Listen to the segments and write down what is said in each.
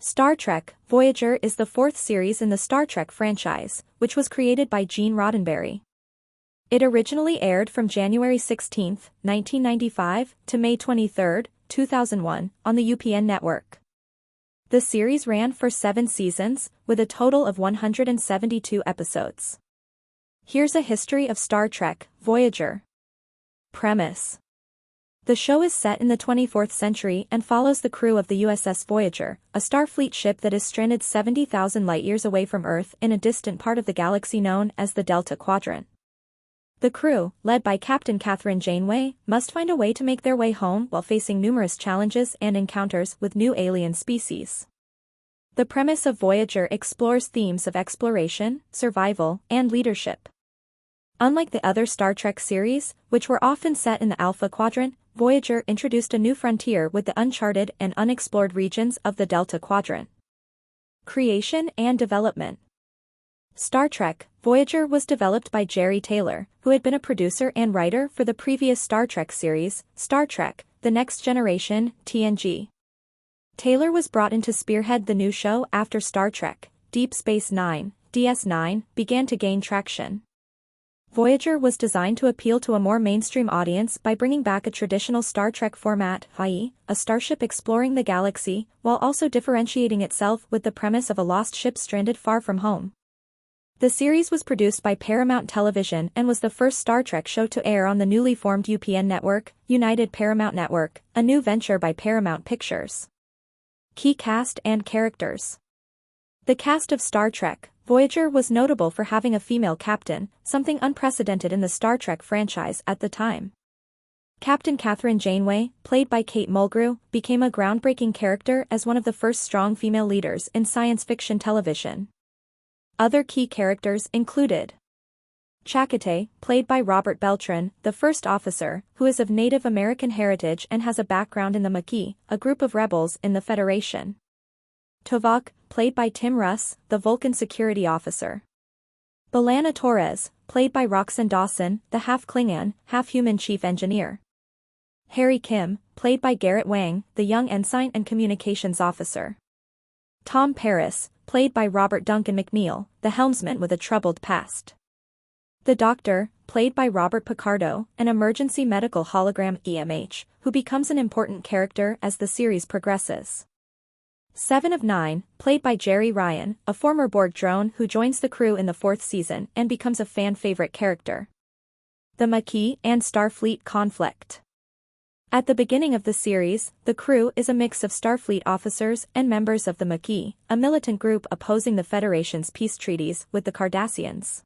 Star Trek Voyager is the fourth series in the Star Trek franchise, which was created by Gene Roddenberry. It originally aired from January 16, 1995 to May 23, 2001, on the UPN network. The series ran for 7 seasons, with a total of 172 episodes. Here's a history of Star Trek Voyager. Premise: the show is set in the 24th century and follows the crew of the USS Voyager, a Starfleet ship that is stranded 70,000 light-years away from Earth in a distant part of the galaxy known as the Delta Quadrant. The crew, led by Captain Kathryn Janeway, must find a way to make their way home while facing numerous challenges and encounters with new alien species. The premise of Voyager explores themes of exploration, survival, and leadership. Unlike the other Star Trek series, which were often set in the Alpha Quadrant, Voyager introduced a new frontier with the uncharted and unexplored regions of the Delta Quadrant. Creation and development. Star Trek Voyager was developed by Jerry Taylor, who had been a producer and writer for the previous Star Trek series, Star Trek: The Next Generation, TNG. Taylor was brought in to spearhead the new show after Star Trek: Deep Space Nine, DS9, began to gain traction. Voyager was designed to appeal to a more mainstream audience by bringing back a traditional Star Trek format, i.e., a starship exploring the galaxy, while also differentiating itself with the premise of a lost ship stranded far from home. The series was produced by Paramount Television and was the first Star Trek show to air on the newly formed UPN network, United Paramount Network, a new venture by Paramount Pictures. Key cast and characters. The cast of Star Trek Voyager was notable for having a female captain, something unprecedented in the Star Trek franchise at the time. Captain Kathryn Janeway, played by Kate Mulgrew, became a groundbreaking character as one of the first strong female leaders in science fiction television. Other key characters included Chakotay, played by Robert Beltran, the first officer, who is of Native American heritage and has a background in the Maquis, a group of rebels in the Federation. Tuvok, played by Tim Russ, the Vulcan security officer. B'Elanna Torres, played by Roxanne Dawson, the half-Klingon, half-human chief engineer. Harry Kim, played by Garrett Wang, the young ensign and communications officer. Tom Paris, played by Robert Duncan McNeil, the helmsman with a troubled past. The Doctor, played by Robert Picardo, an emergency medical hologram (EMH), who becomes an important character as the series progresses. 7 of 9, played by Jerry Ryan, a former Borg drone who joins the crew in the 4th season and becomes a fan-favorite character. The Maquis and Starfleet conflict. At the beginning of the series, the crew is a mix of Starfleet officers and members of the Maquis, a militant group opposing the Federation's peace treaties with the Cardassians.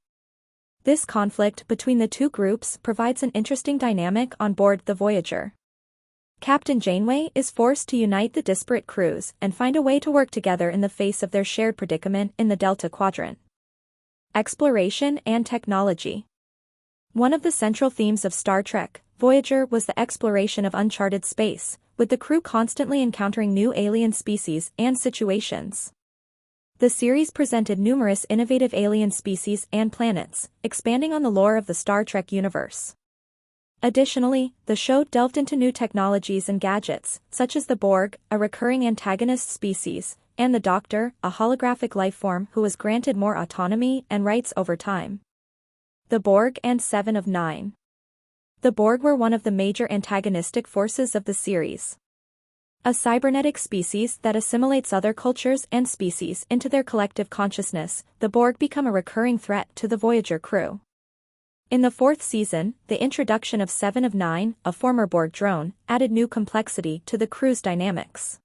This conflict between the two groups provides an interesting dynamic on board the Voyager. Captain Janeway is forced to unite the disparate crews and find a way to work together in the face of their shared predicament in the Delta Quadrant. Exploration and technology. One of the central themes of Star Trek Voyager was the exploration of uncharted space, with the crew constantly encountering new alien species and situations. The series presented numerous innovative alien species and planets, expanding on the lore of the Star Trek universe. Additionally, the show delved into new technologies and gadgets, such as the Borg, a recurring antagonist species, and the Doctor, a holographic lifeform who was granted more autonomy and rights over time. The Borg and 7 of 9. The Borg were one of the major antagonistic forces of the series. A cybernetic species that assimilates other cultures and species into their collective consciousness, the Borg become a recurring threat to the Voyager crew. In the 4th season, the introduction of 7 of 9, a former Borg drone, added new complexity to the crew's dynamics.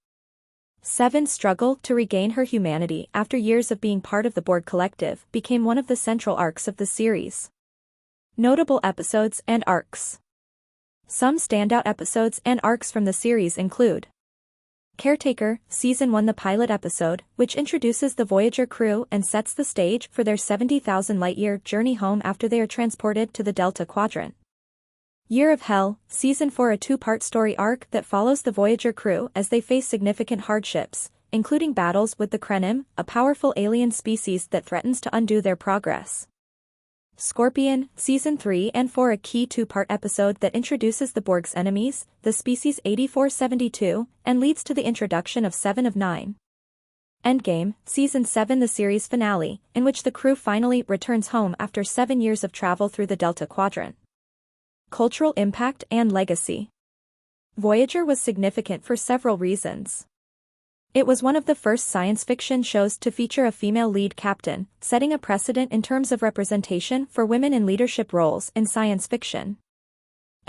7's struggle to regain her humanity after years of being part of the Borg collective became one of the central arcs of the series. Notable episodes and arcs. Some standout episodes and arcs from the series include Caretaker, Season 1, the pilot episode, which introduces the Voyager crew and sets the stage for their 70,000 light-year journey home after they are transported to the Delta Quadrant. Year of Hell, Season 4, a 2-part story arc that follows the Voyager crew as they face significant hardships, including battles with the Krenim, a powerful alien species that threatens to undo their progress. Scorpion, Season 3 and 4, a key 2-part episode that introduces the Borg's enemies, the species 8472, and leads to the introduction of 7 of 9. Endgame, Season 7, the series finale, in which the crew finally returns home after 7 years of travel through the Delta Quadrant. Cultural impact and legacy. Voyager was significant for several reasons. It was one of the first science fiction shows to feature a female lead captain, setting a precedent in terms of representation for women in leadership roles in science fiction.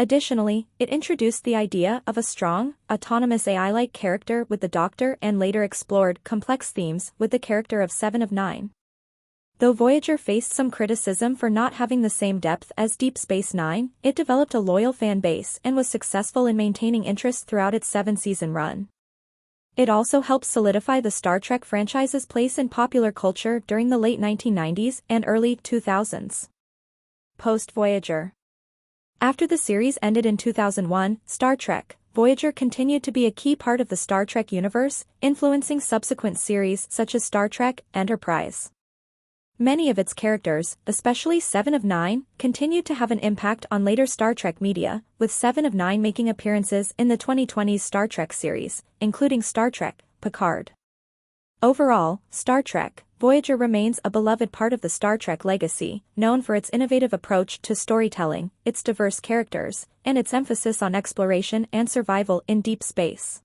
Additionally, it introduced the idea of a strong, autonomous AI-like character with the Doctor and later explored complex themes with the character of 7 of 9. Though Voyager faced some criticism for not having the same depth as Deep Space Nine, it developed a loyal fan base and was successful in maintaining interest throughout its 7-season run. It also helped solidify the Star Trek franchise's place in popular culture during the late 1990s and early 2000s. Post-Voyager. After the series ended in 2001, Star Trek Voyager continued to be a key part of the Star Trek universe, influencing subsequent series such as Star Trek Enterprise. Many of its characters, especially 7 of 9, continued to have an impact on later Star Trek media, with 7 of 9 making appearances in the 2020s Star Trek series, including Star Trek Picard. Overall, Star Trek Voyager remains a beloved part of the Star Trek legacy, known for its innovative approach to storytelling, its diverse characters, and its emphasis on exploration and survival in deep space.